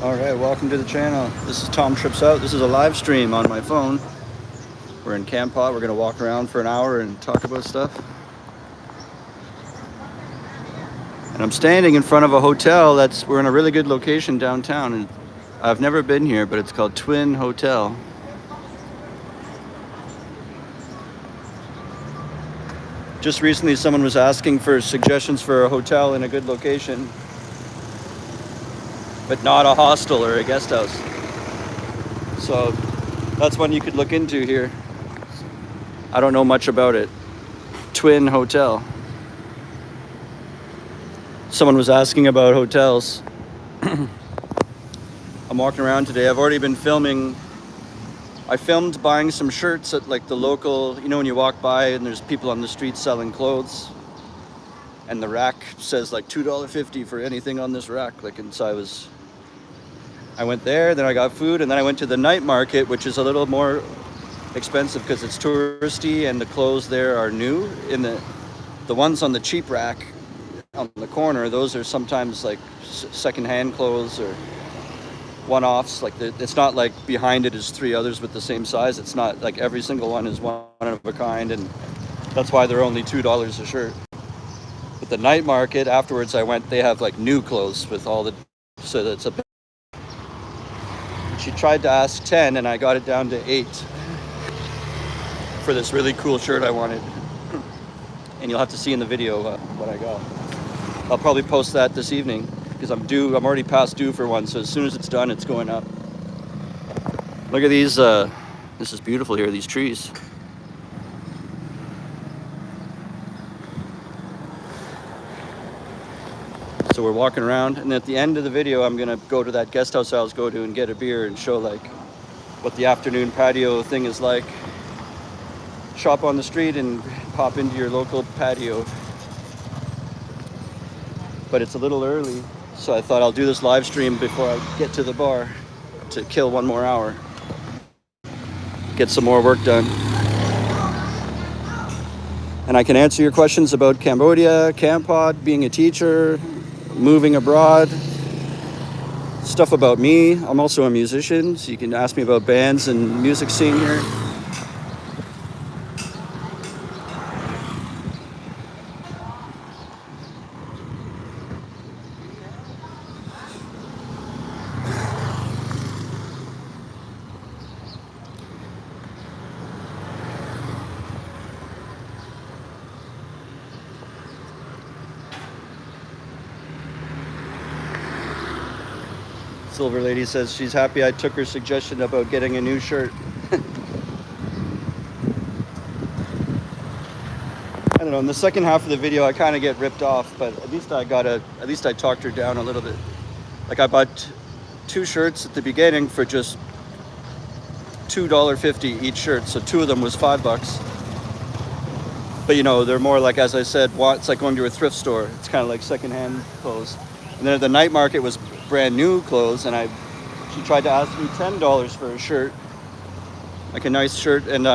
Alright, welcome to the channel. This is Tom Trips Out. This is a live stream on my phone. We're in Kampot. We're going to walk around for an hour and talk about stuff. And I'm standing in front of a hotel we're in a really good location downtown. And I've never been here, but it's called Twin Hotel. Just recently someone was asking for suggestions for a hotel in a good location, but not a hostel or a guest house. So that's one you could look into here. I don't know much about it. Twin Hotel. Someone was asking about hotels. I'm walking around today. I've already been filming. I filmed buying some shirts at like the local, you know, when you walk by and there's people on the street selling clothes and the rack says like $2.50 for anything on this rack. Like, and so I went there, then I got food, and then I went to the night market, which is a little more expensive because it's touristy and the clothes there are new. In the ones on the cheap rack on the corner, those are sometimes like secondhand clothes or one-offs. Like it's not like behind it is three others with the same size. It's not like every single one is one of a kind, and that's why they're only $2 a shirt. But the night market, afterwards I went, they have like new clothes with all the, so that's a bit. She tried to ask 10 and I got it down to 8 for this really cool shirt I wanted. And you'll have to see in the video what I got. I'll probably post that this evening because I'm already past due for one, so as soon as it's done, it's going up. Look at these, this is beautiful here, these trees. So we're walking around, and at the end of the video, I'm gonna go to that guest house I always go to and get a beer and show like what the afternoon patio thing is like. Shop on the street and pop into your local patio. But it's a little early, so I thought I'll do this live stream before I get to the bar to kill one more hour. Get some more work done. And I can answer your questions about Cambodia, Kampot, being a teacher, moving abroad, stuff about me. I'm also a musician, so you can ask me about bands and music scene here. Silver Lady says she's happy I took her suggestion about getting a new shirt. I don't know, in the second half of the video I kind of get ripped off, but at least I talked her down a little bit. Like I bought 2 shirts at the beginning for just $2.50 each shirt, so 2 of them was $5. But you know, they're more like, as I said, it's like going to a thrift store. It's kind of like secondhand clothes. And then at the night market was brand new clothes, and she tried to ask me $10 for a shirt, like a nice shirt, and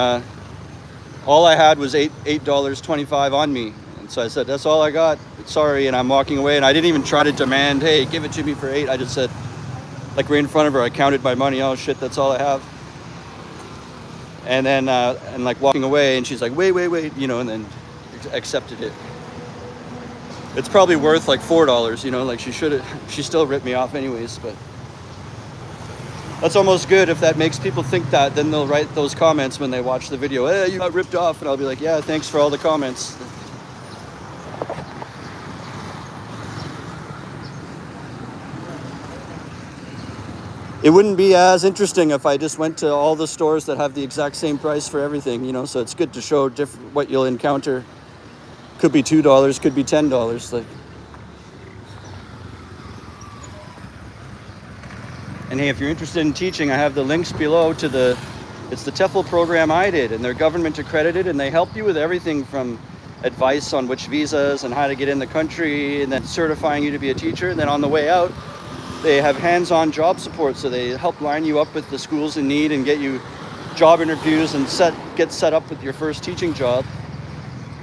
all I had was $8.25 on me. And so I said, that's all I got, sorry, and I'm walking away. And I didn't even try to demand, hey, give it to me for 8. I just said, like right in front of her, I counted my money, oh shit, that's all I have. And then and like walking away, and she's like, wait, you know, and then accepted it. It's probably worth like $4, you know, like she still ripped me off anyways, but that's almost good. If that makes people think that, then they'll write those comments when they watch the video. Hey, you got ripped off, and I'll be like, yeah, thanks for all the comments. It wouldn't be as interesting if I just went to all the stores that have the exact same price for everything, you know, so it's good to show what you'll encounter. Could be $2, could be $10. Like, and hey, if you're interested in teaching, I have the links below to it's the TEFL program I did, and they're government accredited, and they help you with everything from advice on which visas and how to get in the country, and then certifying you to be a teacher. And then on the way out, they have hands-on job support, so they help line you up with the schools in need and get you job interviews and get set up with your first teaching job.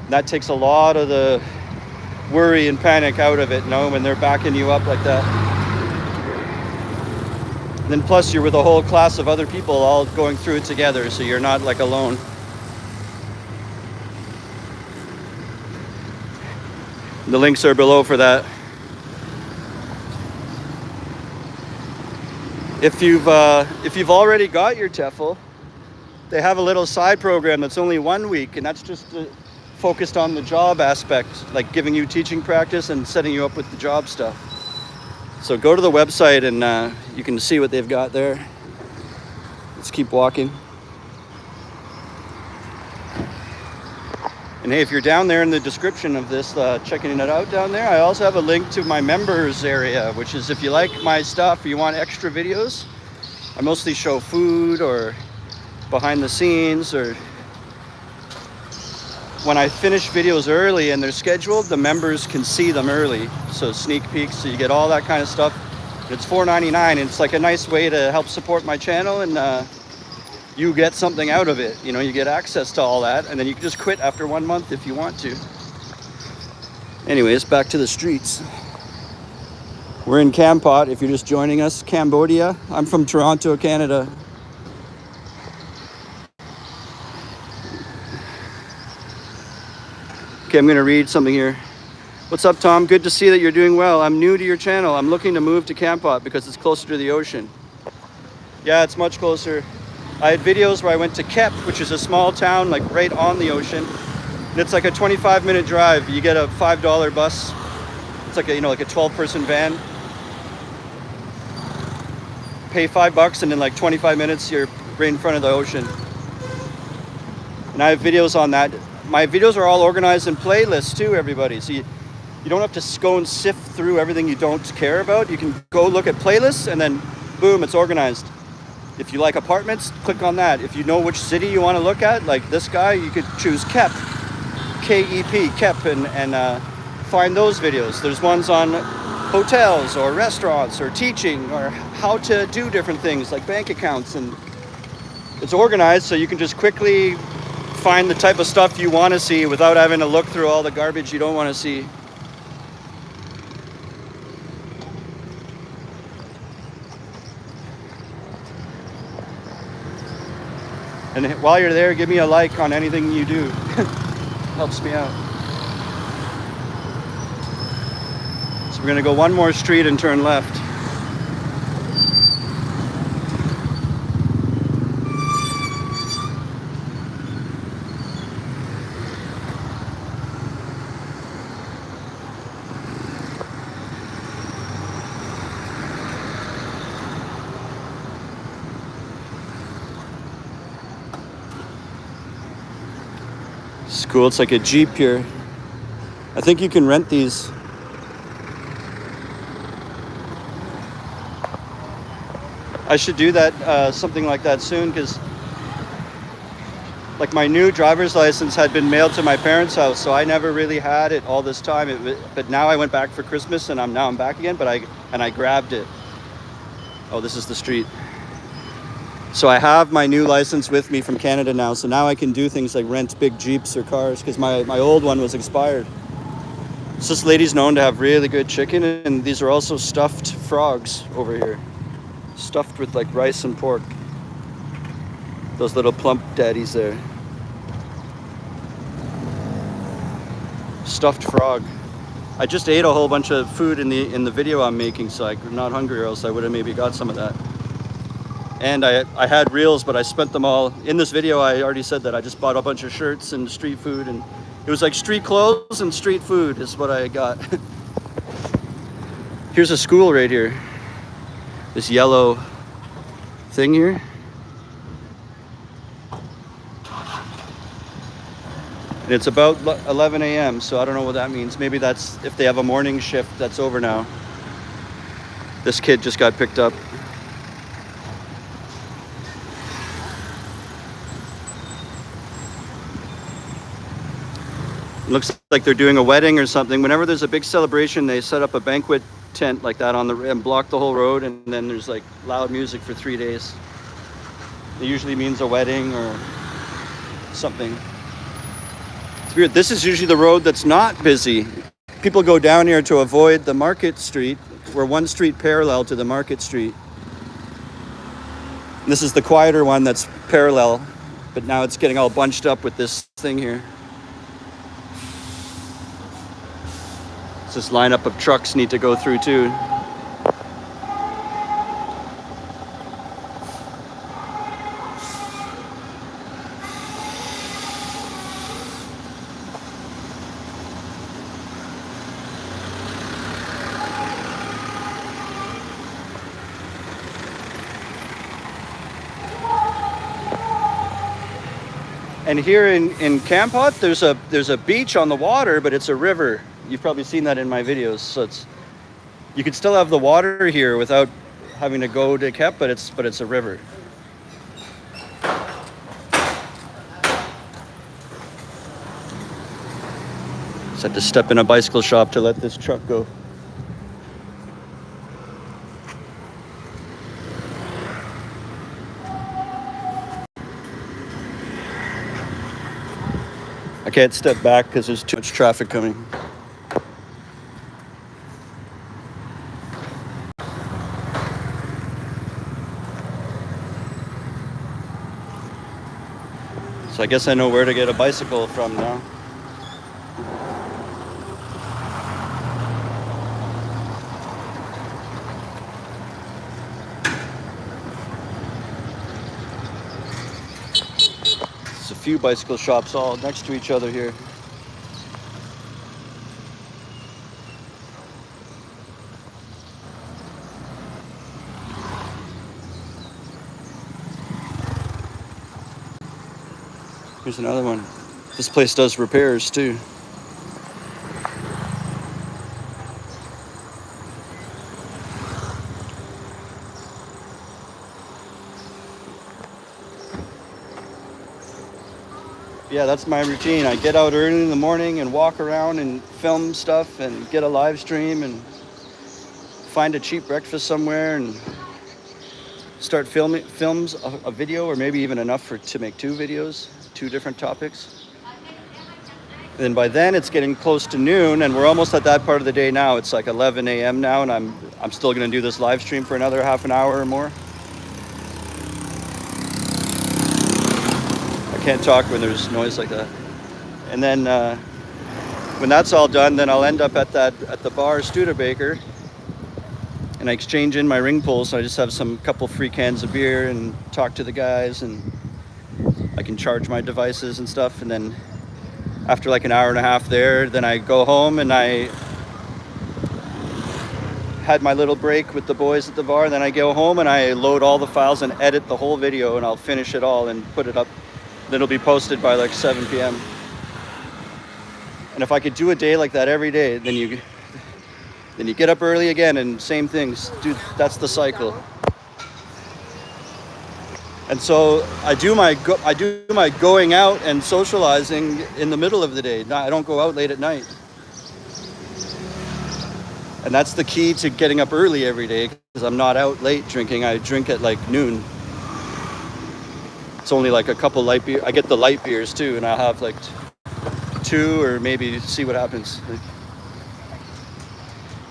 That takes a lot of the worry and panic out of it, you know, when they're backing you up like that. And then plus you're with a whole class of other people all going through it together, so you're not like alone. The links are below for that. If you've already got your TEFL, they have a little side program that's only 1 week, and that's just focused on the job aspect, like giving you teaching practice and setting you up with the job stuff. So go to the website and you can see what they've got there. Let's keep walking. And hey, if you're down there in the description of this, checking it out down there, I also have a link to my members area, which is if you like my stuff, or you want extra videos. I mostly show food or behind the scenes, or when I finish videos early and they're scheduled, the members can see them early. So sneak peeks, so you get all that kind of stuff. It's $4.99, and it's like a nice way to help support my channel, and you get something out of it. You know, you get access to all that, and then you can just quit after 1 month if you want to. Anyways, back to the streets. We're in Kampot, if you're just joining us, Cambodia. I'm from Toronto, Canada. Okay, I'm gonna read something here. What's up, Tom? Good to see that you're doing well. I'm new to your channel. I'm looking to move to Kampot because it's closer to the ocean. Yeah, it's much closer. I had videos where I went to Kep, which is a small town like right on the ocean. And it's like a 25-minute drive. You get a $5 bus. It's like a, like a 12-person van. Pay $5 and in like 25 minutes you're right in front of the ocean. And I have videos on that. My videos are all organized in playlists too, everybody. So you don't have to go and sift through everything you don't care about. You can go look at playlists and then boom, it's organized. If you like apartments, click on that. If you know which city you want to look at, like this guy, you could choose Kep, K-E-P, Kep, and find those videos. There's ones on hotels or restaurants or teaching or how to do different things like bank accounts, and it's organized so you can just quickly find the type of stuff you want to see without having to look through all the garbage you don't want to see. And while you're there, give me a like on anything you do. Helps me out. So we're gonna go one more street and turn left. It's cool. It's like a Jeep here. I think you can rent these. I should do that, something like that soon, because like my new driver's license had been mailed to my parents' house, so I never really had it all this time. But now I went back for Christmas, and I'm back again. But I grabbed it. Oh, this is the street. So I have my new license with me from Canada now, so now I can do things like rent big Jeeps or cars, because my old one was expired. So this lady's known to have really good chicken, and these are also stuffed frogs over here. Stuffed with like rice and pork. Those little plump daddies there. Stuffed frog. I just ate a whole bunch of food in the video I'm making, so I'm not hungry, or else I would have maybe got some of that. And I had reels, but I spent them all. In this video, I already said that I just bought a bunch of shirts and street food, and it was like street clothes and street food is what I got. Here's a school right here. This yellow thing here. And it's about 11 a.m., so I don't know what that means. Maybe that's if they have a morning shift that's over now. This kid just got picked up. It looks like they're doing a wedding or something. Whenever there's a big celebration, they set up a banquet tent like that and block the whole road, and then there's like loud music for 3 days. It usually means a wedding or something. It's weird. This is usually the road that's not busy. People go down here to avoid the market street. We're one street parallel to the market street. This is the quieter one that's parallel, but now it's getting all bunched up with this thing here. It's this lineup of trucks need to go through too. And here in Kampot, there's a beach on the water, but it's a river. You've probably seen that in my videos. So you can still have the water here without having to go to Kep, but it's a river. Just had to step in a bicycle shop to let this truck go. I can't step back because there's too much traffic coming. So I guess I know where to get a bicycle from now. There's a few bicycle shops all next to each other here. Here's another one. This place does repairs too. Yeah, that's my routine. I get out early in the morning and walk around and film stuff and get a live stream and find a cheap breakfast somewhere and start films a video, or maybe even enough to make 2 videos, 2 different topics. And then by then it's getting close to noon and we're almost at that part of the day now. It's like 11 a.m. now and I'm still gonna do this live stream for another half an hour or more. I can't talk when there's noise like that. And then when that's all done, then I'll end up at the bar Studebaker and I exchange in my ring pull, so I just have some couple free cans of beer and talk to the guys, and I can charge my devices and stuff. And then after like an hour and a half there, then I go home and I had my little break with the boys at the bar. Then I go home and I load all the files and edit the whole video, and I'll finish it all and put it up. Then it'll be posted by like 7 p.m. And if I could do a day like that every day, then you get up early again and same things. Dude, that's the cycle. And so I do my going out and socializing in the middle of the day. I don't go out late at night. And that's the key to getting up early every day, because I'm not out late drinking. I drink at like noon. It's only like a couple light beer. I get the light beers too, and I'll have like 2 or maybe see what happens.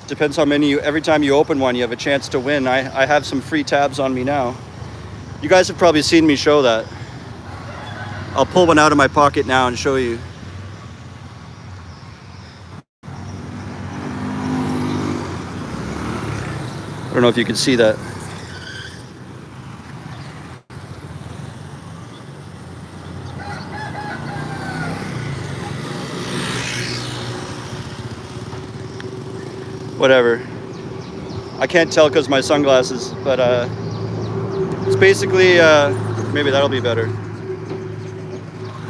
Depends how many every time you open one, you have a chance to win. I have some free tabs on me now. You guys have probably seen me show that. I'll pull one out of my pocket now and show you. I don't know if you can see that. Whatever. I can't tell because my sunglasses, but it's basically, maybe that'll be better.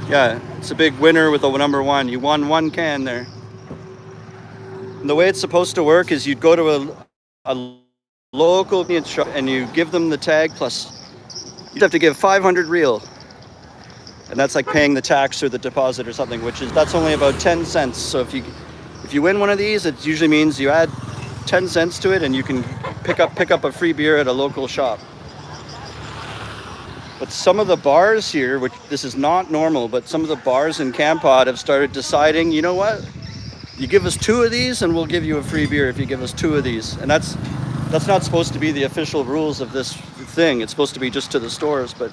Yeah, it's a big winner with a number 1. You won 1 can there. And the way it's supposed to work is you'd go to a local convenience shop and you give them the tag, plus you'd have to give 500 real. And that's like paying the tax or the deposit or something, that's only about 10 cents. So if you win one of these, it usually means you add 10 cents to it and you can pick up a free beer at a local shop. But some of the bars here, which this is not normal, but some of the bars in Kampot have started deciding, you know what? You give us 2 of these and we'll give you a free beer if you give us 2 of these. And That's not supposed to be the official rules of this thing. It's supposed to be just to the stores, but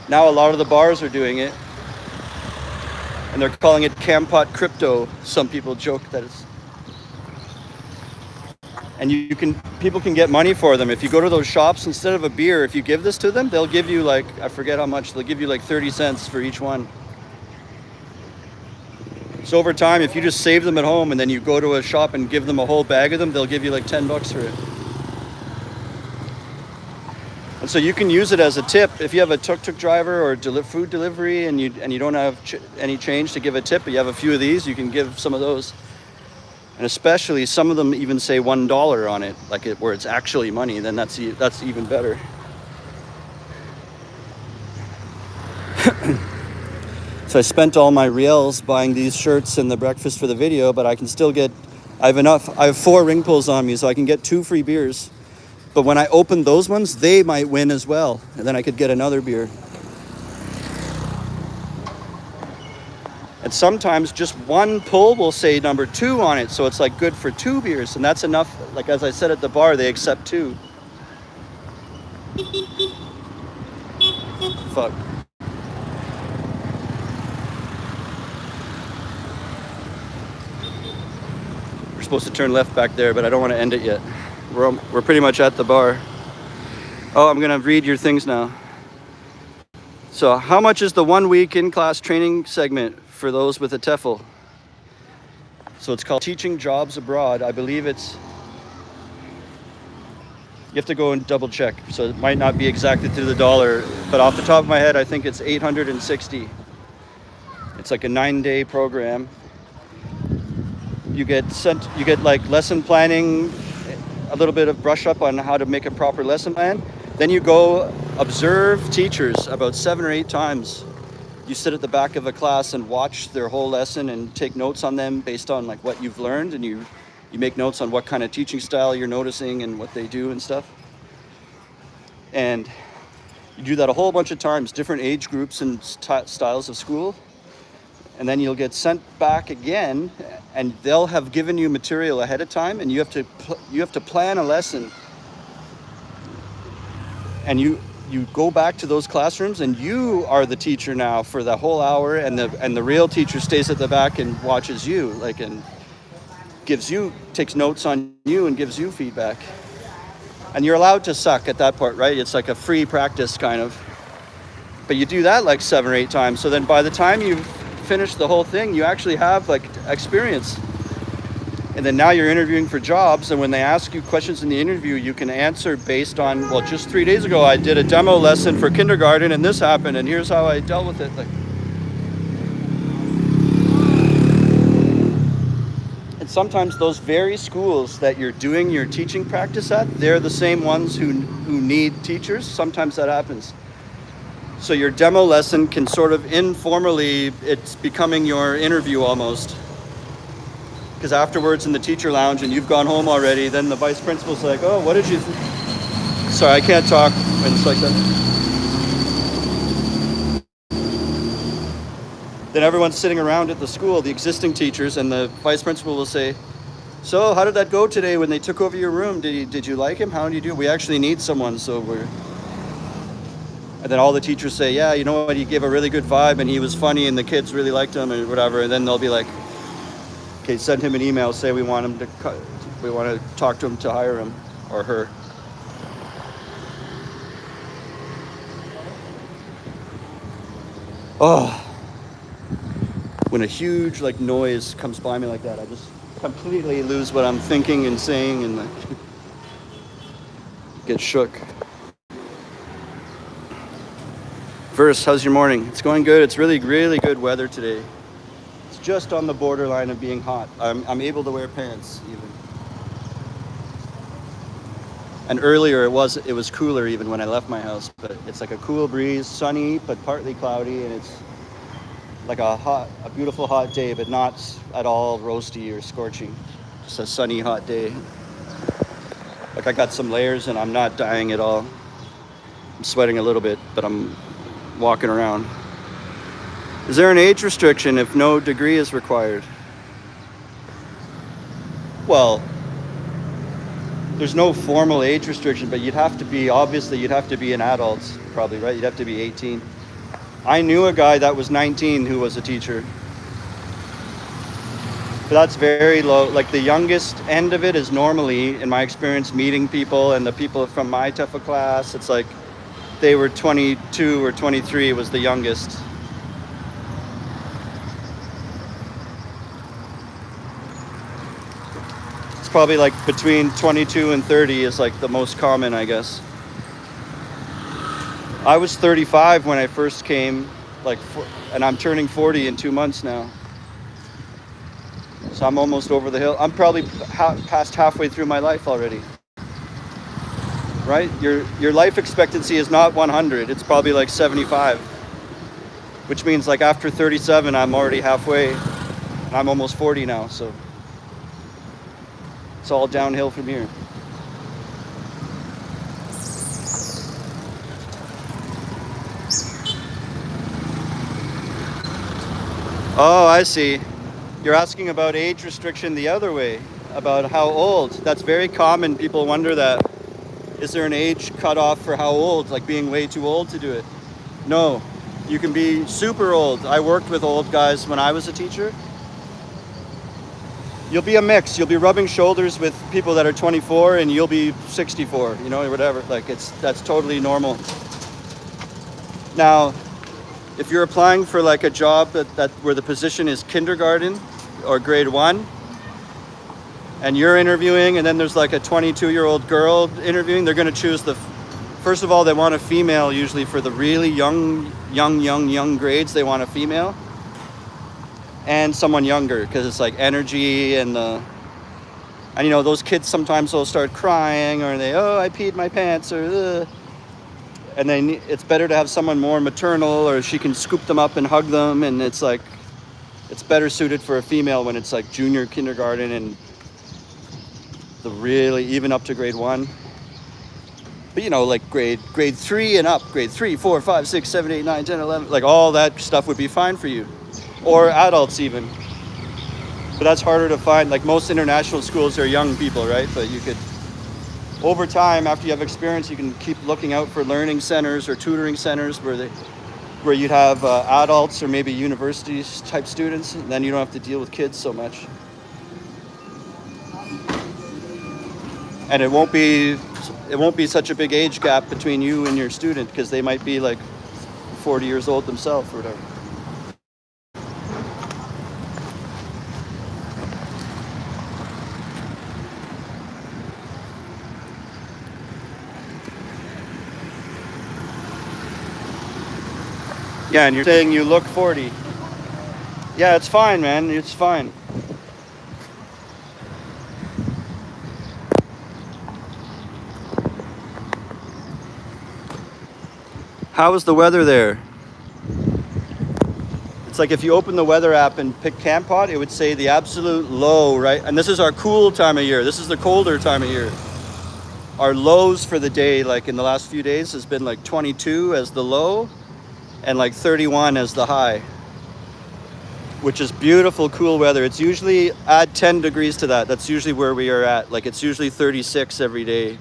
now a lot of the bars are doing it, and they're calling it Kampot crypto. Some people joke that it's, and people can get money for them. If you go to those shops, instead of a beer, if you give this to them, they'll give you like, I forget how much, they'll give you like 30 cents for each one. So over time, if you just save them at home and then you go to a shop and give them a whole bag of them, they'll give you like 10 bucks for it. And so you can use it as a tip. If you have a tuk-tuk driver or food delivery and you don't have any change to give a tip, but you have a few of these, you can give some of those. And especially some of them even say $1 on it, like where it's actually money, then that's even better. So I spent all my reals buying these shirts and the breakfast for the video, but I can still get, I have 4 ring pulls on me, so I can get 2 free beers. But when I open those ones, they might win as well, and then I could get another beer. And sometimes just one pull will say number 2 on it, so it's like good for 2 beers, and that's enough. Like as I said at the bar, they accept 2. Fuck. We're supposed to turn left back there, but I don't want to end it yet. We're pretty much at the bar. Oh, I'm gonna read your things now. So how much is the 1 week in-class training segment for those with a TEFL? So it's called Teaching Jobs Abroad. I believe you have to go and double check. So it might not be exactly to the dollar, but off the top of my head, I think it's 860. It's like a 9-day program. You get like lesson planning, a little bit of brush up on how to make a proper lesson plan. Then you go observe teachers about 7 or 8 times. You sit at the back of a class and watch their whole lesson and take notes on them based on like what you've learned, and you make notes on what kind of teaching style you're noticing and what they do and stuff. And you do that a whole bunch of times, different age groups and styles of school. And then you'll get sent back again, and they'll have given you material ahead of time, and you have to plan a lesson. And you go back to those classrooms, and you are the teacher now for the whole hour, and the real teacher stays at the back and watches you, like, and takes notes on you and gives you feedback. And you're allowed to suck at that part, right? It's like a free practice kind of. But you do that like 7 or 8 times. So then by the time you've finished the whole thing, you actually have like experience. And then now you're interviewing for jobs, and when they ask you questions in the interview, you can answer based on, well, just 3 days ago I did a demo lesson for kindergarten and this happened and here's how I dealt with it. Like, and sometimes those very schools that you're doing your teaching practice at, they're the same ones who need teachers. Sometimes that happens. So your demo lesson can sort of informally, it's becoming your interview almost. Because afterwards in the teacher lounge, and you've gone home already, then the vice principal's like, oh, what did you Sorry, I can't talk when it's like that. Then everyone's sitting around at the school, the existing teachers, and the vice principal will say, so how did that go today when they took over your room? Did you like him? How did you do? We actually need someone, so we're... And then all the teachers say, yeah, you know what, he gave a really good vibe and he was funny and the kids really liked him and whatever. And then they'll be like, okay, send him an email, say we want to talk to him to hire him or her. Oh, when a huge like noise comes by me like that, I just completely lose what I'm thinking and saying and like get shook. Verse, how's your morning? It's going good. It's really, really good weather today. It's just on the borderline of being hot. I'm able to wear pants even. And earlier it was cooler even when I left my house, but it's like a cool breeze, sunny but partly cloudy, and it's like a beautiful hot day, but not at all roasty or scorching. Just a sunny hot day. Like I got some layers and I'm not dying at all. I'm sweating a little bit, but I'm walking around. Is there an age restriction if no degree is required? Well, there's no formal age restriction, but you'd have to be, obviously, you'd have to be an adult, probably, right? You'd have to be 18. I knew a guy that was 19 who was a teacher. But that's very low. Like the youngest end of it is normally, in my experience, meeting people, and the people from my TEFL class, it's like they were 22 or 23 was the youngest. It's probably like between 22 and 30 is like the most common, I guess. I was 35 when I first came, and I'm turning 40 in 2 months now. So I'm almost over the hill. I'm probably past halfway through my life already. Right? Your life expectancy is not 100. It's probably like 75. Which means like after 37, I'm already halfway. I'm almost 40 now, so it's all downhill from here. Oh, I see. You're asking about age restriction the other way, about how old. That's very common. People wonder that. Is there an age cutoff for how old, like being way too old to do it? No, you can be super old. I worked with old guys when I was a teacher. You'll be a mix. You'll be rubbing shoulders with people that are 24 and you'll be 64, you know, or whatever. Like that's totally normal. Now, if you're applying for like a job that where the position is kindergarten or grade 1, and you're interviewing, and then there's like a 22-year-old girl interviewing, they're going to choose first of all, they want a female usually for the really young grades. They want a female and someone younger, because it's like energy and you know, those kids sometimes will start crying, or I peed my pants, or and then it's better to have someone more maternal, or she can scoop them up and hug them, and it's like it's better suited for a female when it's like junior kindergarten and the really even up to grade 1. But you know, like grade 3 and up, grade 3, 4, 5, 6, 7, 8, 9, 10, 11, like all that stuff would be fine for you, or adults even. But that's harder to find. Like most international schools are young people, right? But you could, over time, after you have experience, you can keep looking out for learning centers or tutoring centers where you'd have adults or maybe universities type students, and then you don't have to deal with kids so much. And it won't be such a big age gap between you and your student, because they might be like 40 years old themselves or whatever. Yeah, and you're saying you look 40. Yeah, it's fine, man. It's fine. How is the weather there? It's like if you open the weather app and pick Kampot, it would say the absolute low, right? And this is our cool time of year. This is the colder time of year. Our lows for the day, like in the last few days, has been like 22 as the low and like 31 as the high, which is beautiful, cool weather. It's usually add 10 degrees to that. That's usually where we are at. Like it's usually 36 every day.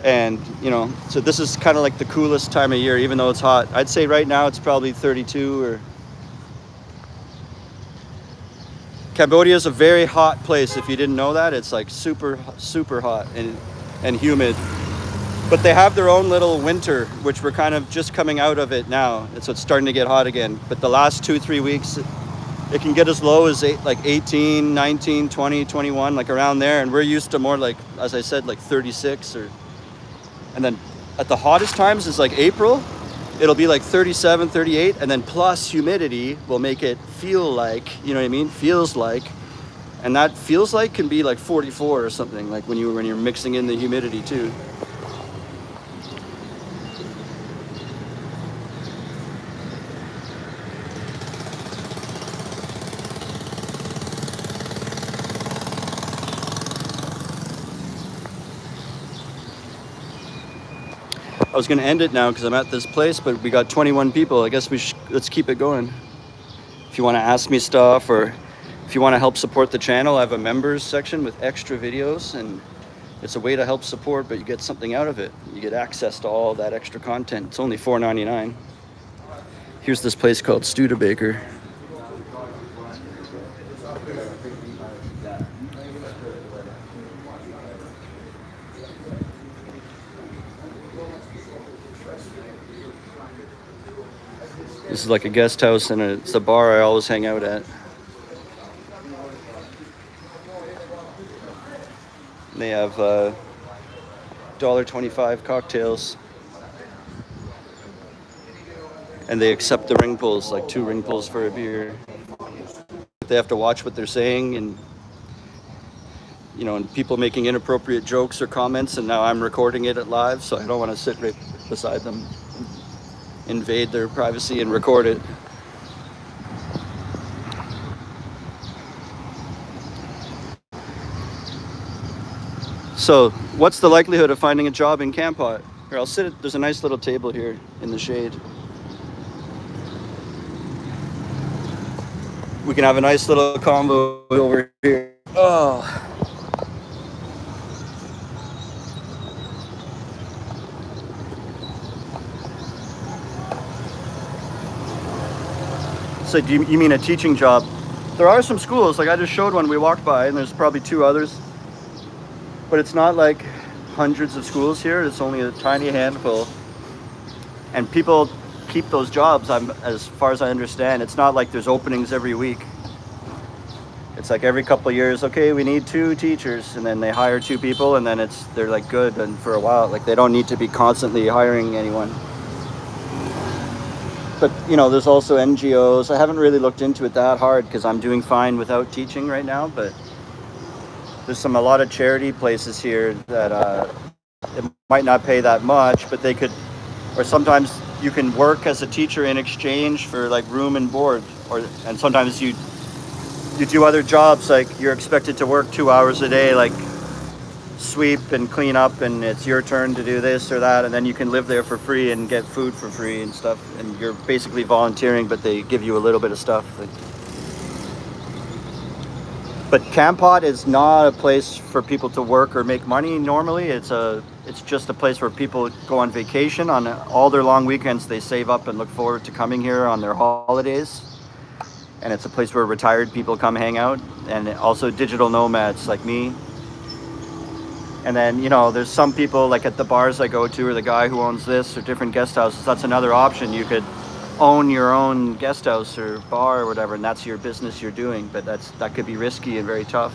And, you know, so this is kind of like the coolest time of year, even though it's hot. I'd say right now it's probably 32 or... Cambodia is a very hot place. If you didn't know that, it's like super, super hot and humid. But they have their own little winter, which we're kind of just coming out of it now. So it's starting to get hot again. But the last 2-3 weeks, it can get as low as 18, 19, 20, 21, like around there. And we're used to more like, as I said, like 36 or... And then at the hottest times is like April, it'll be like 37, 38, and then plus humidity will make it feel like, you know what I mean? Feels like. And that feels like can be like 44 or something, like when you're mixing in the humidity too. I was going to end it now because I'm at this place, but we got 21 people. I guess let's keep it going. If you want to ask me stuff or If you want to help support the channel, I have a members section with extra videos, and it's a way to help support, but you get something out of it. You get access to all that extra content. It's only $4.99. Here's this place called Studebaker. This is like a guest house, and it's a bar I always hang out at. And they have $1.25 cocktails. And they accept the ring pulls, like 2 ring pulls for a beer. They have to watch what they're saying, and and people making inappropriate jokes or comments, and now I'm recording it live, so I don't want to sit right beside them, invade their privacy and record it. So, what's the likelihood of finding a job in Kampot? Here, I'll sit. There's a nice little table here in the shade. We can have a nice little convo over here. Oh. So do you mean a teaching job? There are some schools, like I just showed one we walked by, and there's probably 2 others. But it's not like hundreds of schools here. It's only a tiny handful. And people keep those jobs, as far as I understand. It's not like there's openings every week. It's like every couple of years, okay, we need 2 teachers, and then they hire 2 people, and then they're like good, and for a while, like they don't need to be constantly hiring anyone. But there's also NGOs. I haven't really looked into it that hard because I'm doing fine without teaching right now, but there's a lot of charity places here that it might not pay that much, but they could, or sometimes you can work as a teacher in exchange for like room and board, and sometimes you do other jobs, like you're expected to work 2 hours a day, like sweep and clean up, and it's your turn to do this or that, and then you can live there for free and get food for free and stuff, and you're basically volunteering, but they give you a little bit of stuff. But Kampot is not a place for people to work or make money normally. It's just a place where people go on vacation. On all their long weekends, they save up and look forward to coming here on their holidays. And it's a place where retired people come hang out, and also digital nomads like me. And then, there's some people like at the bars I go to, or the guy who owns this, or different guest houses. That's another option. You could own your own guest house or bar or whatever, and that's your business you're doing, but that could be risky and very tough.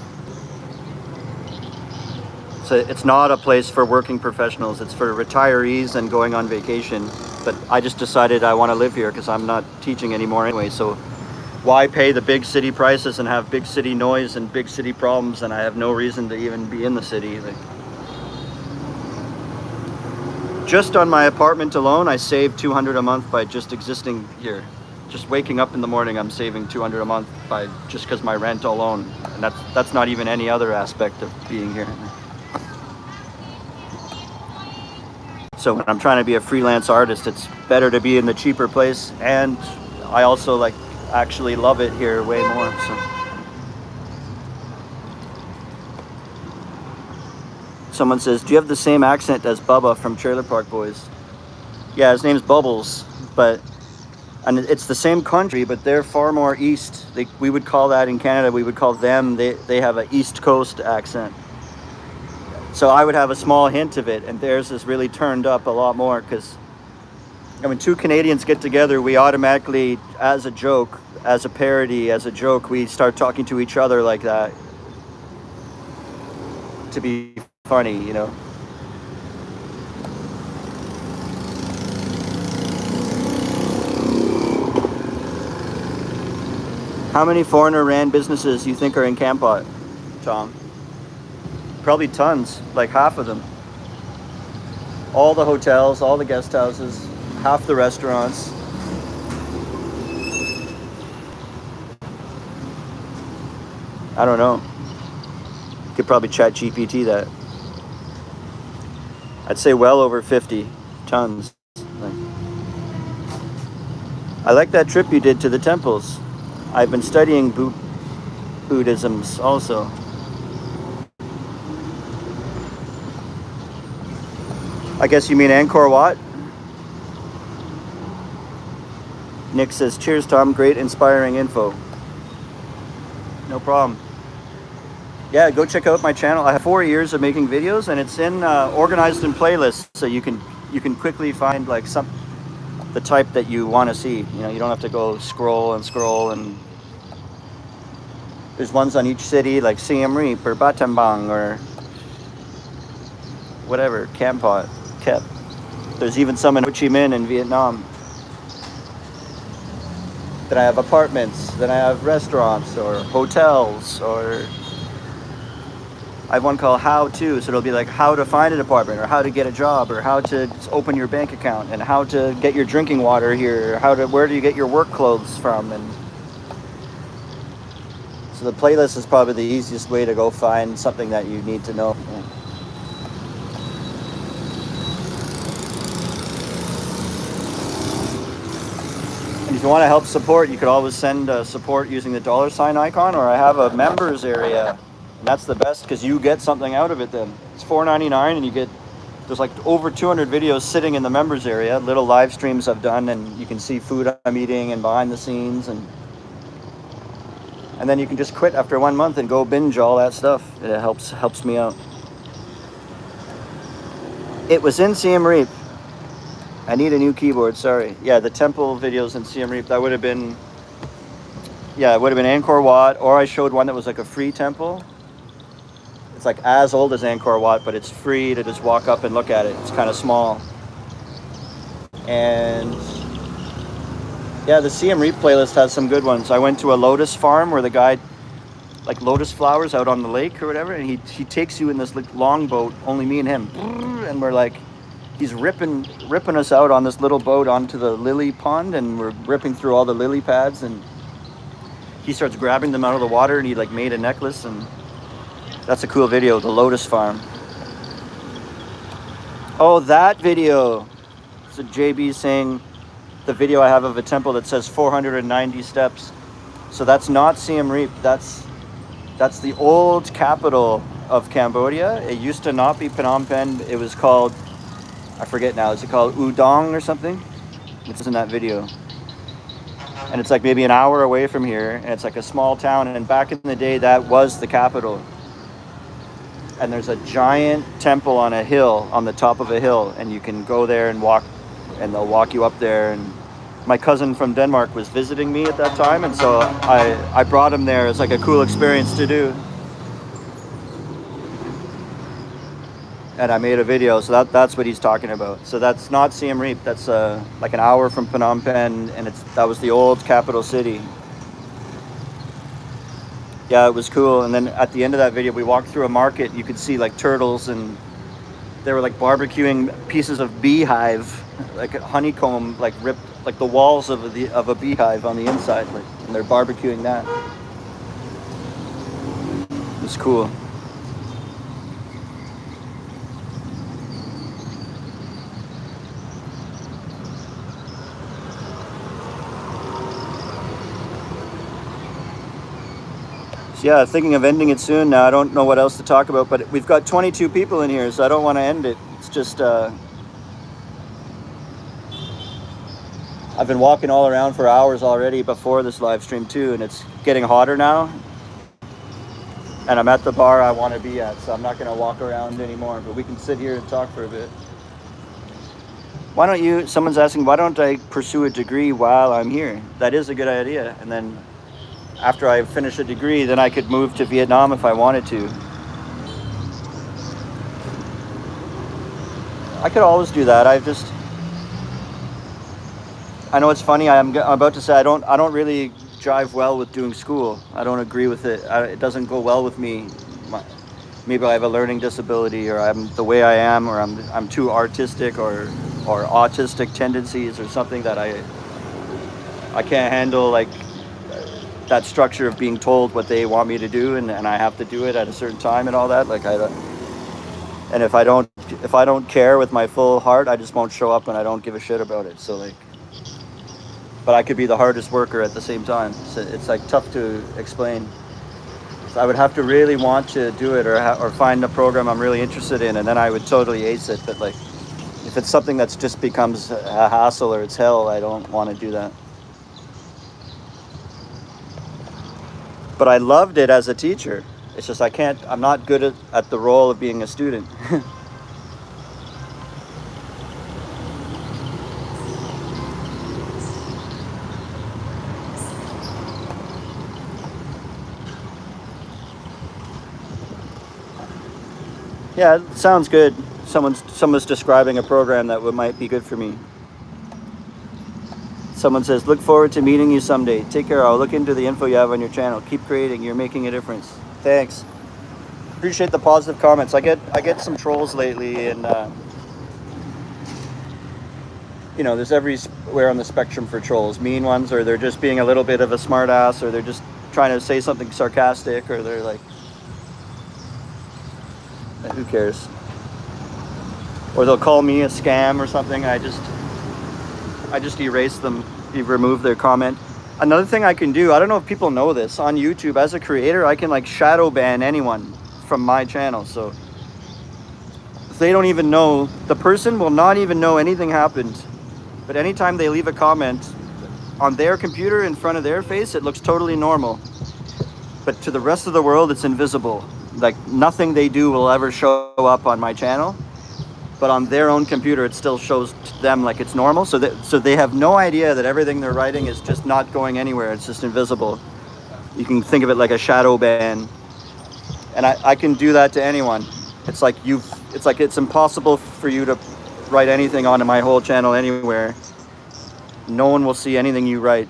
So it's not a place for working professionals. It's for retirees and going on vacation. But I just decided I want to live here because I'm not teaching anymore anyway. So why pay the big city prices and have big city noise and big city problems, and I have no reason to even be in the city? Just on my apartment alone, I save $200 a month by just existing here. Just waking up in the morning, I'm saving $200 a month just because my rent alone, and that's not even any other aspect of being here. So when I'm trying to be a freelance artist, it's better to be in the cheaper place, and I also actually love it here way more. So. Someone says, do you have the same accent as Bubba from Trailer Park Boys? Yeah, his name's Bubbles, and it's the same country, but they're far more east. We would call that in Canada, we would call them, they have an East Coast accent. So I would have a small hint of it, and theirs is really turned up a lot more, because when 2 Canadians get together, we automatically, as a joke, as a parody, as a joke, we start talking to each other like that to be funny, How many foreigner-ran businesses do you think are in Kampot, Tom? Probably tons, like half of them. All the hotels, all the guest houses, half the restaurants. I don't know. You could probably chat GPT that. I'd say well over 50 tons. I like that trip you did to the temples. I've been studying Buddhisms also. I guess you mean Angkor Wat? Nick says, cheers, Tom. Great, inspiring info. No problem. Yeah, go check out my channel. I have 4 years of making videos, and it's in organized in playlists, so you can quickly find like the type that you want to see. You know, you don't have to go scroll and scroll. And there's ones on each city, like Siem Reap or Battambang or whatever, Kampot, Kep. There's even some in Ho Chi Minh in Vietnam. Then I have apartments. Then I have restaurants or hotels, or I have one called How To, so it'll be like how to find an apartment or how to get a job or how to open your bank account and how to get your drinking water here, or where do you get your work clothes from. And so the playlist is probably the easiest way to go find something that you need to know. And if you want to help support, you could always send support using the $ icon, or I have a members area. And that's the best because you get something out of it then. It's $4.99 and you get, there's like over 200 videos sitting in the members area, little live streams I've done, and you can see food I'm eating and behind the scenes, and then you can just quit after 1 month and go binge all that stuff. It helps me out. It was in Siem Reap. I need a new keyboard, sorry. Yeah, the temple videos in Siem Reap, that would have been, yeah, it would have been Angkor Wat, or I showed one that was like a free temple. It's like as old as Angkor Wat, but it's free to just walk up and look at it. It's kind of small. And yeah, the Siem Reap playlist has some good ones. I went to a lotus farm where the guy, like lotus flowers out on the lake or whatever, and he takes you in this like long boat, only me and him. And we're like, he's ripping us out on this little boat onto the lily pond, and we're ripping through all the lily pads, and he starts grabbing them out of the water, and he like made a necklace. And that's a cool video, the lotus farm. Oh, that video. So JB saying the video I have of a temple that says 490 steps. So that's not Siem Reap. That's the old capital of Cambodia. It used to not be Phnom Penh. It was called, I forget now, is it called Udong or something? It's in that video. And it's like maybe an hour away from here, and it's like a small town, and back in the day that was the capital. And there's a giant temple on a hill, on the top of a hill, and you can go there and walk, and they'll walk you up there. And my cousin from Denmark was visiting me at that time, and so I brought him there. It's like a cool experience to do. And I made a video, so that's what he's talking about. So that's not Siem Reap. That's like an hour from Phnom Penh, and that was the old capital city. Yeah, it was cool. And then at the end of that video, we walked through a market. You could see like turtles, and they were like barbecuing pieces of beehive, like honeycomb, like ripped, like the walls of a beehive on the inside, like, and they're barbecuing that. It was cool. Yeah, thinking of ending it soon now. I don't know what else to talk about, but we've got 22 people in here, so I don't want to end it. It's just, I've been walking all around for hours already before this live stream too, and it's getting hotter now. And I'm at the bar I want to be at, so I'm not going to walk around anymore, but we can sit here and talk for a bit. Why don't you, someone's asking, why don't I pursue a degree while I'm here? That is a good idea. And then after I finish a degree, then I could move to Vietnam if I wanted to. I could always do that. I know it's funny. I'm about to say I don't really jive well with doing school. I don't agree with it. It doesn't go well with me. Maybe I have a learning disability, or I'm the way I am, or I'm too artistic, or autistic tendencies, or something that I can't handle, like that structure of being told what they want me to do, and I have to do it at a certain time and all that. Like and if I don't care with my full heart, I just won't show up, and I don't give a shit about it. So like, but I could be the hardest worker at the same time. So it's like tough to explain. So I would have to really want to do it, or find a program I'm really interested in, and then I would totally ace it. But like, if it's something that's just becomes a hassle or it's hell, I don't want to do that. But I loved it as a teacher. It's just I'm not good at the role of being a student. Yeah, it sounds good. Someone's describing a program that might be good for me. Someone says, look forward to meeting you someday. Take care. I'll look into the info you have on your channel. Keep creating. You're making a difference. Thanks. Appreciate the positive comments. I get some trolls lately, and there's everywhere on the spectrum for trolls. Mean ones, or they're just being a little bit of a smart ass, or they're just trying to say something sarcastic, or they're like, who cares? Or they'll call me a scam or something. I just erase them, remove their comment. Another thing I can do, I don't know if people know this, on YouTube as a creator, I can like shadow ban anyone from my channel. So if they don't even know, the person will not even know anything happened. But anytime they leave a comment on their computer in front of their face, it looks totally normal. But to the rest of the world, it's invisible. Like nothing they do will ever show up on my channel. But on their own computer, it still shows to them like it's normal. So they have no idea that everything they're writing is just not going anywhere. It's just invisible. You can think of it like a shadow ban. And I can do that to anyone. It's like it's impossible for you to write anything onto my whole channel anywhere. No one will see anything you write,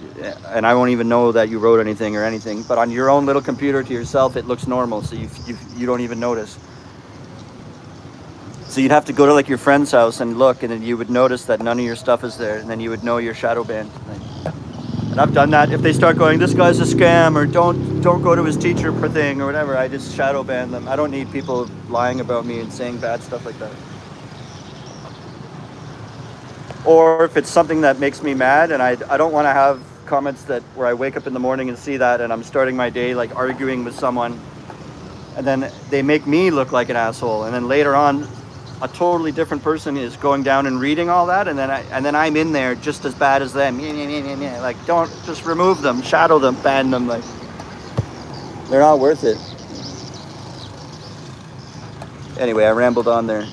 and I won't even know that you wrote anything or anything. But on your own little computer to yourself, it looks normal, so you don't even notice. So you'd have to go to like your friend's house and look, and then you would notice that none of your stuff is there, and then you would know you're shadow banned. And I've done that. If they start going, this guy's a scam, or don't go to his teacher per thing or whatever, I just shadow ban them. I don't need people lying about me and saying bad stuff like that. Or if it's something that makes me mad, and I don't want to have comments where I wake up in the morning and see that, and I'm starting my day like arguing with someone, and then they make me look like an asshole, and then later on a totally different person is going down and reading all that, and then I'm in there just as bad as them. Like, don't, just remove them, shadow them, ban them. Like, they're not worth it. Anyway, I rambled on there.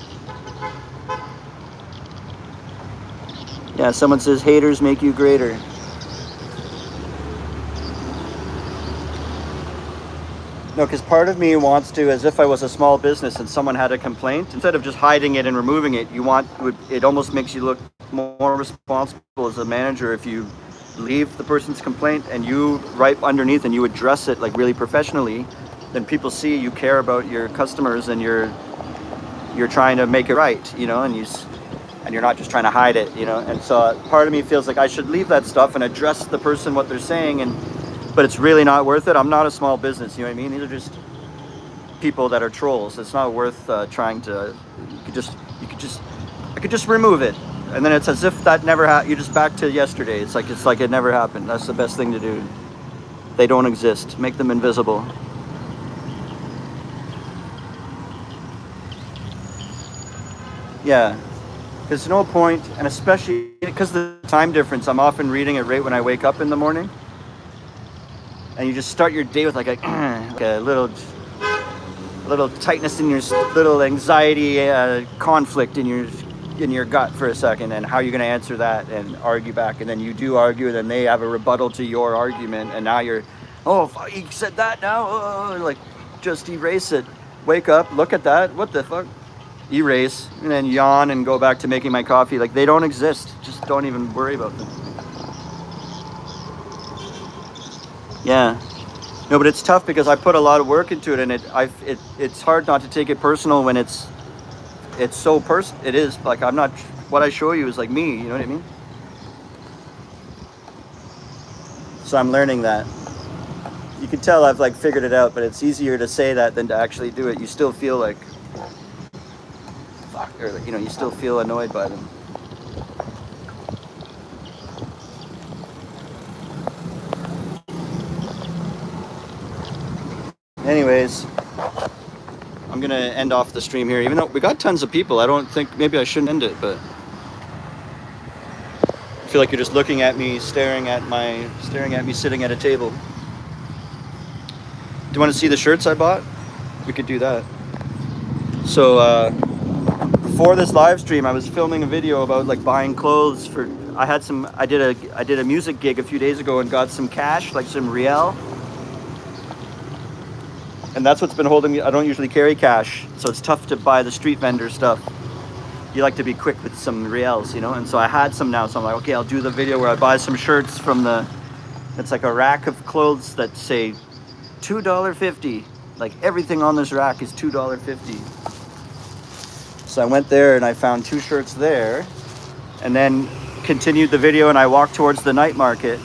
Yeah, someone says haters make you greater. No, because part of me wants to, as if I was a small business and someone had a complaint, instead of just hiding it and removing it, it almost makes you look more responsible as a manager if you leave the person's complaint and you write underneath and you address it like really professionally. Then people see you care about your customers, and you're trying to make it right, and you're not just trying to hide it, And so part of me feels like I should leave that stuff and address the person, what they're saying, but it's really not worth it. I'm not a small business, you know what I mean? These are just people that are trolls. It's not worth trying to. I could just remove it, and then it's as if that never happened. You're just back to yesterday. It's like it never happened. That's the best thing to do. They don't exist. Make them invisible. Yeah. There's no point, and especially because of the time difference, I'm often reading it right when I wake up in the morning. And you just start your day with like a little tightness in your little anxiety, conflict in your gut for a second, and how you're going to answer that and argue back. And then you do argue, and then they have a rebuttal to your argument, and now you're, oh, you said that now? Oh, like, just erase it. Wake up, look at that. What the fuck? Erase, and then yawn and go back to making my coffee. Like, they don't exist. Just don't even worry about them. Yeah. No, but it's tough because I put a lot of work into it, and it's hard not to take it personal when it's so it is like, I'm not, what I show you is like me, you know what I mean? So I'm learning that. You can tell I've like figured it out, but it's easier to say that than to actually do it. You still feel like, fuck, or you still feel annoyed by them. Anyways, I'm gonna end off the stream here, even though we got tons of people. I don't think, maybe I shouldn't end it, but I feel like you're just looking at me, staring at me sitting at a table. Do you want to see the shirts I bought? We could do that. So before this live stream, I was filming a video about like buying clothes for. I did a music gig a few days ago and got some cash, like some riel. And that's what's been holding me. I don't usually carry cash, so it's tough to buy the street vendor stuff. You like to be quick with some riels, you know? And so I had some now, so I'm like, okay, I'll do the video where I buy some shirts from it's like a rack of clothes that say $2.50. Like everything on this rack is $2.50. So I went there and I found 2 shirts there, and then continued the video and I walked towards the night market.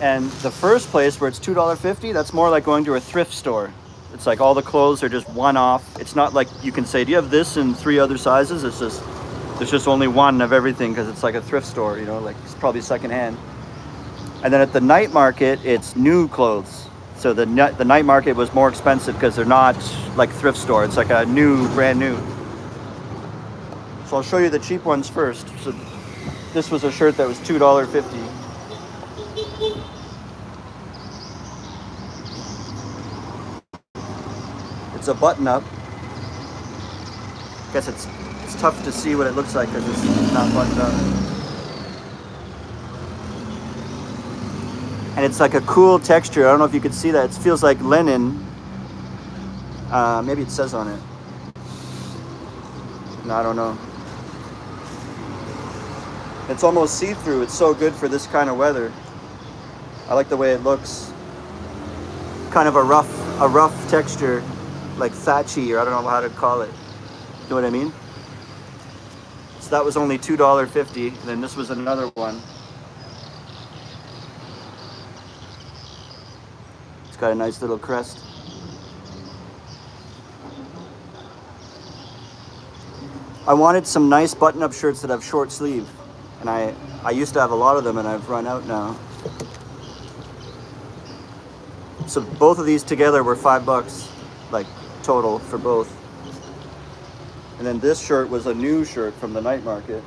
And the first place where it's $2.50, that's more like going to a thrift store. It's like all the clothes are just one off. It's not like you can say, do you have this in 3 other sizes? It's just, there's just only one of everything because it's like a thrift store, you know, like it's probably secondhand. And then at the night market, it's new clothes. So the night market was more expensive because they're not like thrift store. It's like a brand new. So I'll show you the cheap ones first. So this was a shirt that was $2.50. It's a button-up. I guess it's tough to see what it looks like because it's not buttoned up. And it's like a cool texture. I don't know if you could see that. It feels like linen. Maybe it says on it. No, I don't know. It's almost see-through. It's so good for this kind of weather. I like the way it looks. Kind of a rough texture, like thatchy, or I don't know how to call it. You know what I mean? So that was only $2.50. And then this was another one. It's got a nice little crest. I wanted some nice button-up shirts that have short sleeve. And I used to have a lot of them and I've run out now. So both of these together were $5, like total for both. And then this shirt was a new shirt from the night market.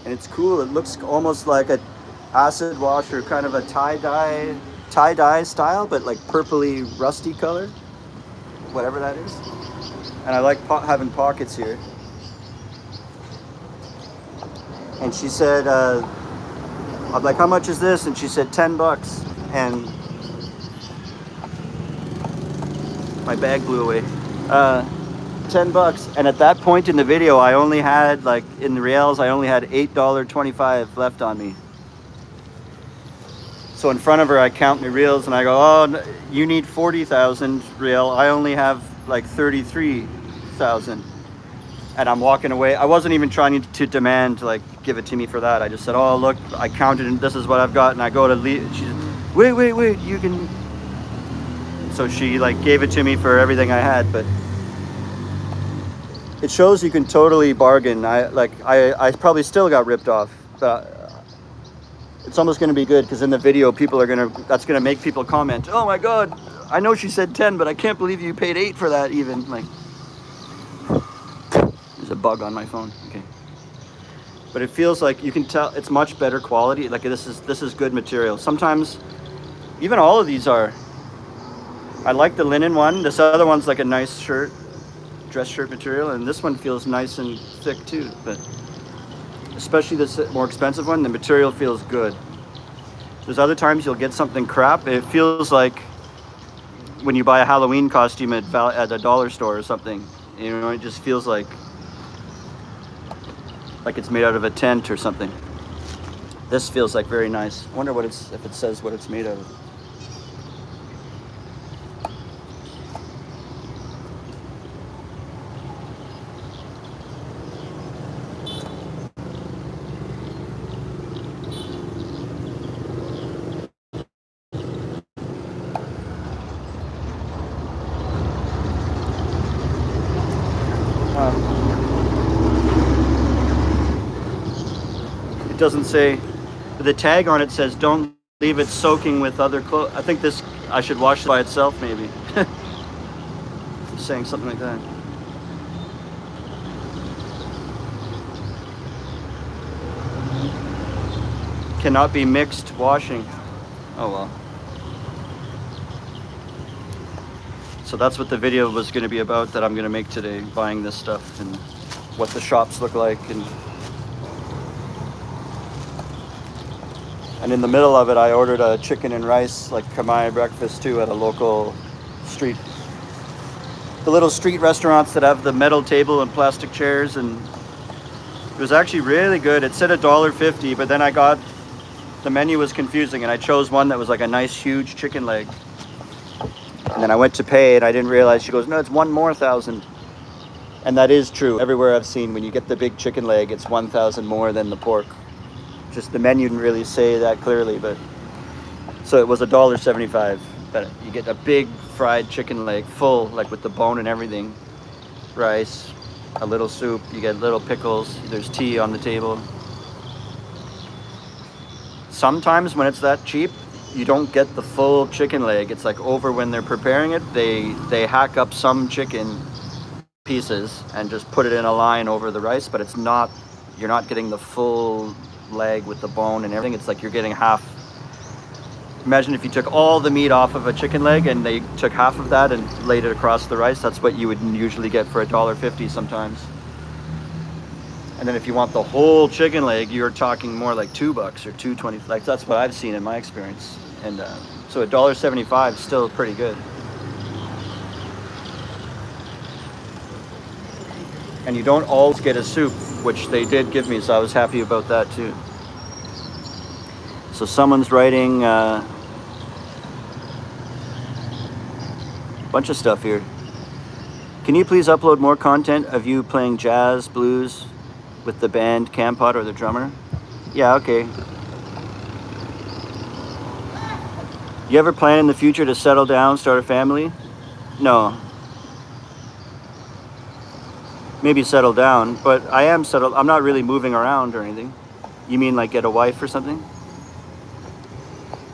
And it's cool. It looks almost like a acid wash or kind of a tie-dye style, but like purpley rusty color, whatever that is. And I like having pockets here. And she said, I'm like, how much is this? And she said $10. And my bag blew away. $10. And at that point in the video, I only had, like, in the reals, I only had $8.25 left on me. So in front of her, I count my reals and I go, oh, you need 40,000 real. I only have like 33,000. And I'm walking away. I wasn't even trying to demand, like, give it to me for that. I just said, oh, look, I counted and this is what I've got. And I go to leave. She said, wait, you can. So she, like, gave it to me for everything I had. But it shows you can totally bargain. I probably still got ripped off. It's almost going to be good because in the video, that's going to make people comment, oh my God, I know she said 10, but I can't believe you paid 8 for that even. Like, there's a bug on my phone. Okay. But it feels like you can tell it's much better quality. Like this is good material. Sometimes even all of these are. I like the linen one. This other one's like a nice shirt, dress shirt material. And this one feels nice and thick too, but especially this more expensive one, the material feels good. There's other times you'll get something crap. It feels like when you buy a Halloween costume at a dollar store or something. You know, it just feels like it's made out of a tent or something. This feels like very nice. I wonder if it says what it's made out of. It doesn't say, the tag on it says don't leave it soaking with other clothes. I think this, I should wash it by itself, maybe. Saying something like that. Cannot be mixed washing. Oh well. So that's what the video was going to be about that I'm going to make today, buying this stuff and what the shops look like. And in the middle of it, I ordered a chicken and rice, like Khmer breakfast too, at a local street. The little street restaurants that have the metal table and plastic chairs, and it was actually really good. It said $1.50, but then the menu was confusing, and I chose one that was like a nice huge chicken leg. And then I went to pay, and I didn't realize. She goes, "No, it's one more thousand." And that is true. Everywhere I've seen, when you get the big chicken leg, it's 1,000 more than the pork. Just the menu didn't really say that clearly, but so it was $1.75. But you get a big fried chicken leg, full, like with the bone and everything. Rice, a little soup. You get little pickles. There's tea on the table. Sometimes when it's that cheap, you don't get the full chicken leg. It's like over when they're preparing it, they hack up some chicken pieces and just put it in a line over the rice, but it's not, you're not getting the full leg with the bone and everything. It's like you're getting half. Imagine if you took all the meat off of a chicken leg and they took half of that and laid it across the rice. That's what you would usually get for $1.50 sometimes. And then if you want the whole chicken leg, you're talking more like $2 or $2.20. Like that's what I've seen in my experience. And so $1.75 is still pretty good. And you don't always get a soup, which they did give me, so I was happy about that too. So someone's writing a bunch of stuff here. Can you please upload more content of you playing jazz, blues with the band Kampot or the drummer? Yeah, okay. You ever plan in the future to settle down, start a family? No. Maybe settle down, but I am settled. I'm not really moving around or anything. You mean like get a wife or something?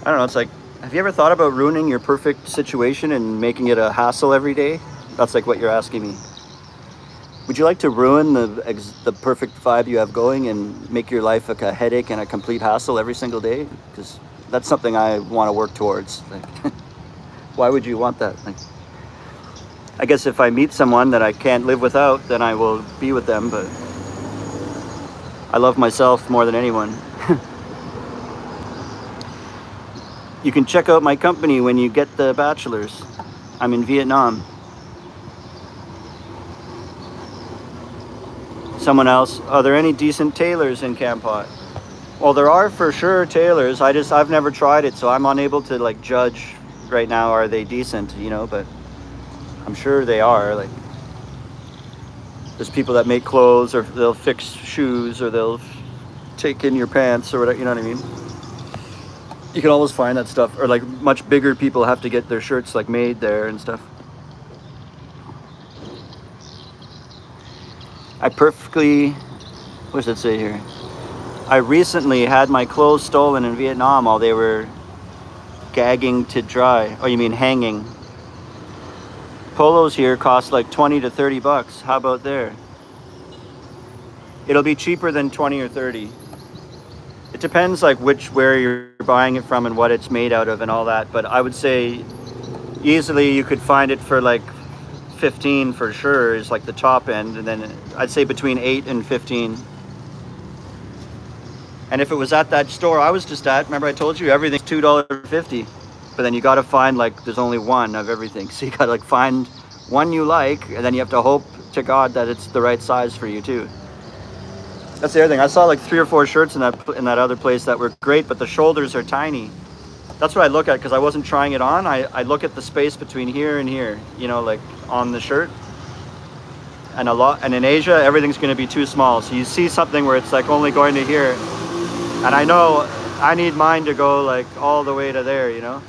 I don't know, it's like, have you ever thought about ruining your perfect situation and making it a hassle every day? That's like what you're asking me. Would you like to ruin the perfect vibe you have going and make your life like a headache and a complete hassle every single day? Because that's something I want to work towards. Like, why would you want that? Like, I guess if I meet someone that I can't live without, then I will be with them, but I love myself more than anyone. You can check out my company when you get the bachelor's. I'm in Vietnam. Someone else, are there any decent tailors in Kampot? Well, there are for sure tailors. I've never tried it, so I'm unable to like judge right now, are they decent, you know, but I'm sure they are. Like, there's people that make clothes, or they'll fix shoes, or they'll take in your pants or whatever, you know what I mean? You can always find that stuff. Or like much bigger people have to get their shirts like made there and stuff. What does it say here? I recently had my clothes stolen in Vietnam while they were gagging to dry. Oh, you mean hanging. Polos here cost like 20 to 30 bucks. How about there? It'll be cheaper than 20 or 30. It depends like where you're buying it from and what it's made out of and all that. But I would say easily you could find it for like 15 for sure is like the top end. And then I'd say between 8 and 15. And if it was at that store I was just at, remember I told you everything's $2.50. But then you got to find like there's only one of everything. So you got to like find one you like, and then you have to hope to God that it's the right size for you too. That's the other thing. I saw like 3 or 4 shirts in that other place that were great, but the shoulders are tiny. That's what I look at because I wasn't trying it on. I look at the space between here and here, you know, like on the shirt. And in Asia, everything's going to be too small. So you see something where it's like only going to here, and I know I need mine to go like all the way to there, you know.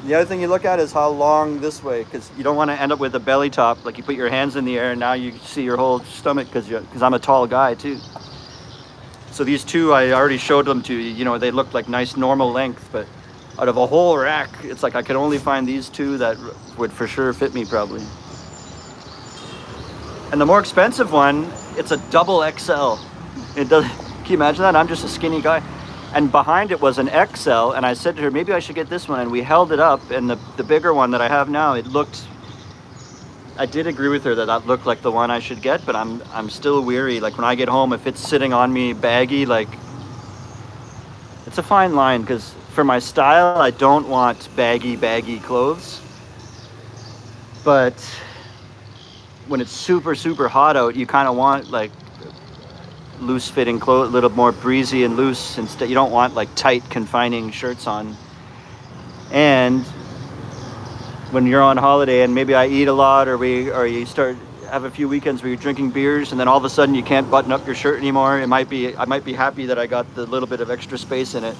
The other thing you look at is how long this way, because you don't want to end up with a belly top. Like you put your hands in the air and now you see your whole stomach because I'm a tall guy too. So these two, I already showed them to you. You know, they look like nice normal length, but Out of a whole rack, it's like I could only find these two that would for sure fit me probably. And the more expensive one, it's a double XL. It does. Can you imagine that? I'm just a skinny guy. And behind it was an XL, and I said to her, maybe I should get this one. And we held it up, and the bigger one that I have now, it looked, I did agree with her that that looked like the one I should get, but I'm still weary. Like when I get home, if it's sitting on me baggy, like, it's a fine line, because for my style, I don't want baggy clothes. But when it's super hot out, you kind of want like loose fitting clothes, a little more breezy and loose. Instead, you don't want like tight confining shirts on. And when you're on holiday and maybe I eat a lot, or you start have a few weekends where you're drinking beers and then all of a sudden you can't button up your shirt anymore, I might be happy that I got the little bit of extra space in it.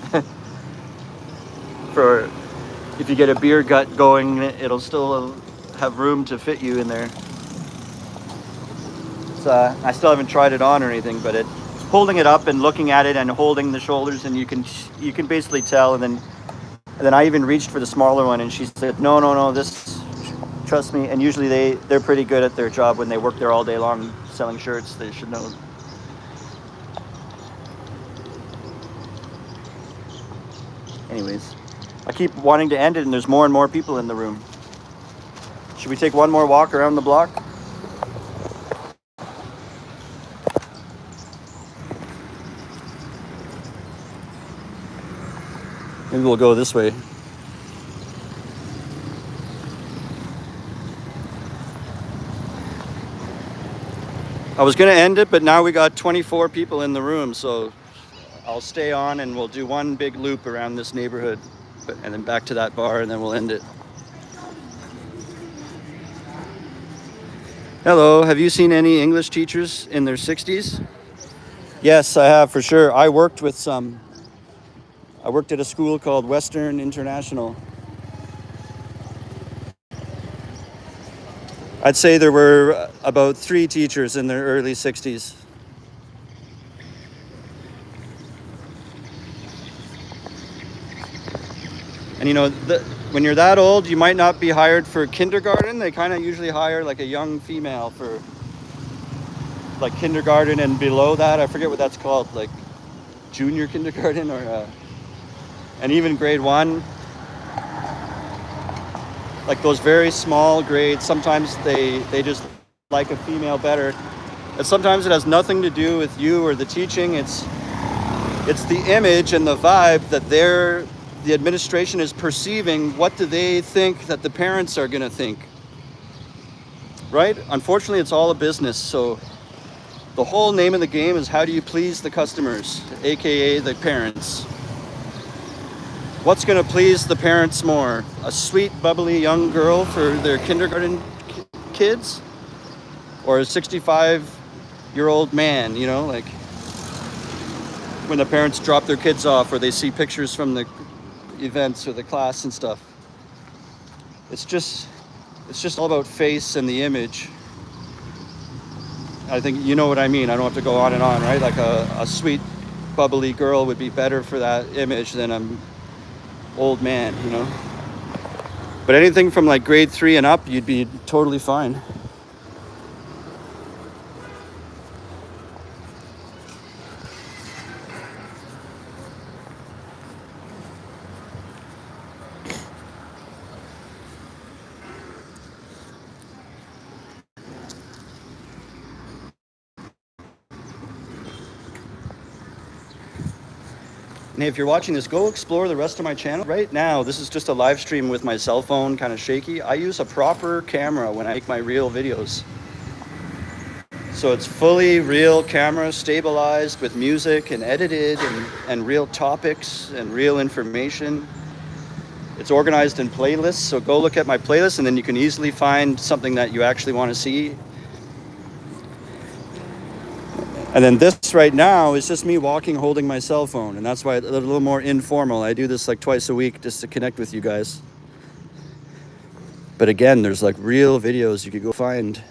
For if you get a beer gut going, it'll still have room to fit you in there. I still haven't tried it on or anything, but holding it up and looking at it and holding the shoulders, and you can basically tell. And then I even reached for the smaller one, and she said, no, this, trust me. And usually they're pretty good at their job when they work there all day long selling shirts. They should know. Anyways, I keep wanting to end it, and there's more and more people in the room. Should we take one more walk around the block? Maybe we'll go this way. I was going to end it, but now we got 24 people in the room, so I'll stay on and we'll do one big loop around this neighborhood and then back to that bar, and then we'll end it. Hello, have you seen any English teachers in their 60s? Yes, I have for sure. I worked with some. I worked at a school called Western International. I'd say there were about 3 teachers in their early 60s. And you know, when you're that old, you might not be hired for kindergarten. They kind of usually hire like a young female for like kindergarten and below that. I forget what that's called, like junior kindergarten or and even grade 1. Like those very small grades, sometimes they just like a female better. And sometimes it has nothing to do with you or the teaching. It's the image and the vibe that the administration is perceiving. What do they think that the parents are going to think? Right? Unfortunately, it's all a business. So the whole name of the game is, how do you please the customers, aka the parents? What's going to please the parents more? A sweet, bubbly young girl for their kindergarten kids? Or a 65-year-old man, you know, like when the parents drop their kids off or they see pictures from the events or the class and stuff. It's just all about face and the image. I think you know what I mean. I don't have to go on and on, right? Like a sweet, bubbly girl would be better for that image than an old man, you know. But anything from like grade 3 and up, you'd be totally fine. And if you're watching this, go explore the rest of my channel. Right now, this is just a live stream with my cell phone, kind of shaky. I use a proper camera when I make my real videos. So it's fully real camera, stabilized with music and edited and real topics and real information. It's organized in playlists, so go look at my playlist and then you can easily find something that you actually want to see. And then this right now is just me walking, holding my cell phone. And that's why it's a little more informal. I do this like twice a week just to connect with you guys. But again, there's like real videos you could go find.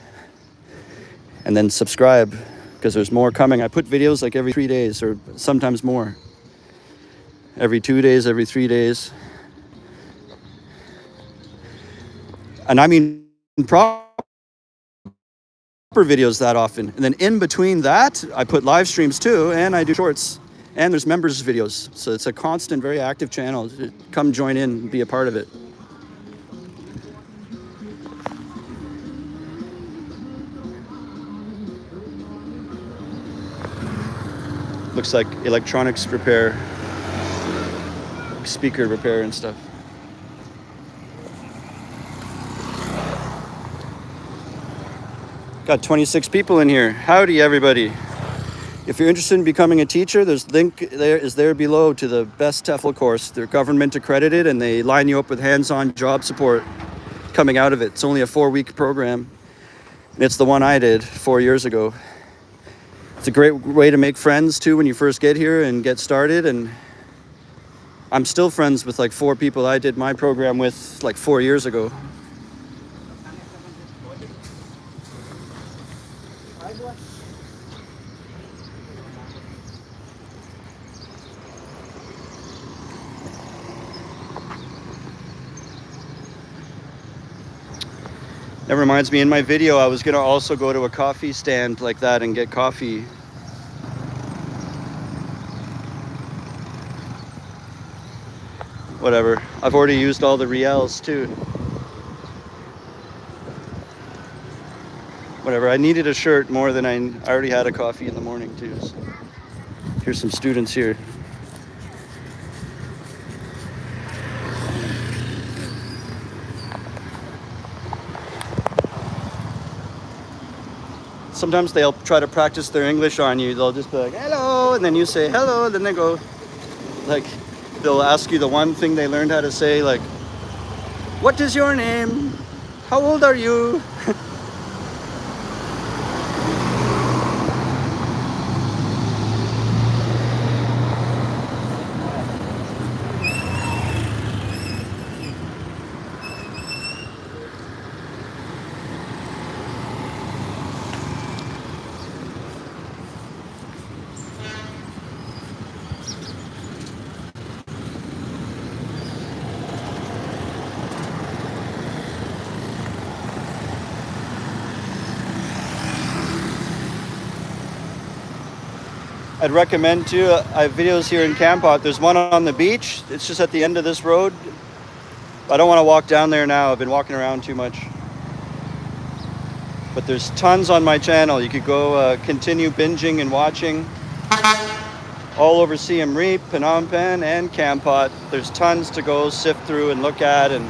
And then subscribe, because there's more coming. I put videos like every 3 days or sometimes more. Every 2 days, every 3 days. And I mean proper videos that often. And then in between that, I put live streams too, and I do shorts. And there's members videos. So it's a constant, very active channel. Come join in and be a part of it. Looks like electronics repair, speaker repair and stuff. Got 26 people in here. Howdy, everybody. If you're interested in becoming a teacher, there's link there is there below to the best TEFL course. They're government accredited and they line you up with hands-on job support coming out of it. It's only a 4-week program. And it's the one I did 4 years ago. It's a great way to make friends too when you first get here and get started. And I'm still friends with like 4 people I did my program with like 4 years ago. That reminds me, in my video, I was going to also go to a coffee stand like that and get coffee. Whatever. I've already used all the reals too. Whatever. I needed a shirt more than I already had a coffee in the morning too. So here's some students here. Sometimes they'll try to practice their English on you. They'll just be like, hello, and then you say hello, and then they go, like, they'll ask you the one thing they learned how to say, like, what is your name? How old are you? I'd recommend too, I have videos here in Kampot. There's one on the beach. It's just at the end of this road. I don't want to walk down there now. I've been walking around too much. But there's tons on my channel. You could go continue binging and watching. All over Siem Reap, Phnom Penh, and Kampot. There's tons to go sift through and look at. And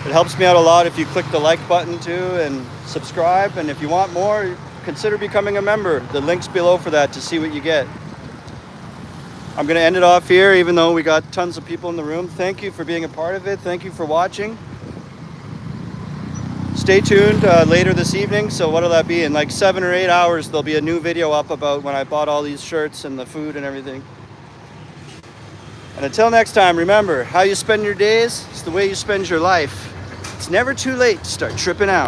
it helps me out a lot if you click the like button too and subscribe. And if you want more, consider becoming a member. The link's below for that to see what you get. I'm going to end it off here, even though we got tons of people in the room. Thank you for being a part of it. Thank you for watching. Stay tuned later this evening. So what'll that be? In like 7 or 8 hours, there'll be a new video up about when I bought all these shirts and the food and everything. And until next time, remember, how you spend your days is the way you spend your life. It's never too late to start tripping out.